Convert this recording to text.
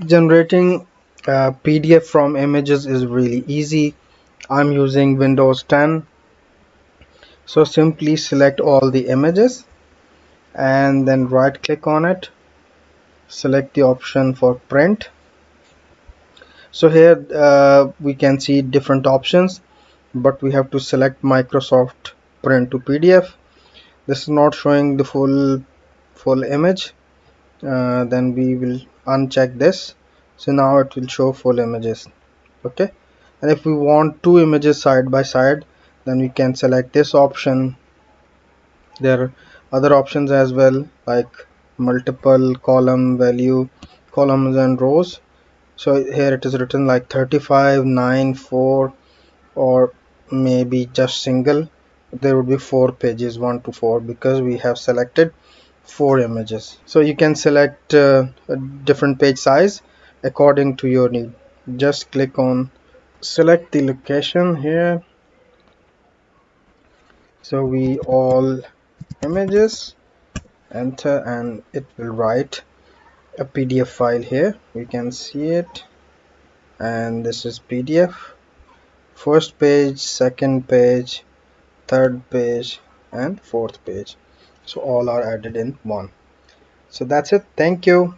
Generating PDF from images is really easy. I'm using Windows 10, so simply select all the images and then right click on it, select the option for print. So here we can see different options, but we have to select Microsoft Print to PDF. This is not showing the full image. Then we will uncheck this, so now it will show full images. Okay, and if we want two images side by side, then we can select this option. There are other options as well, like multiple column value columns and rows. So here it is written like 35 9 4, or maybe just single. There would be 4 pages, 1 to 4, because we have selected 4 images. So you can select a different page size according to your need. Just click on select the location here, so we all images, enter, and it will write a PDF file. Here we can see it, and this is PDF. First page, second page, third page, and fourth page, so all are added in one. So that's it. Thank you.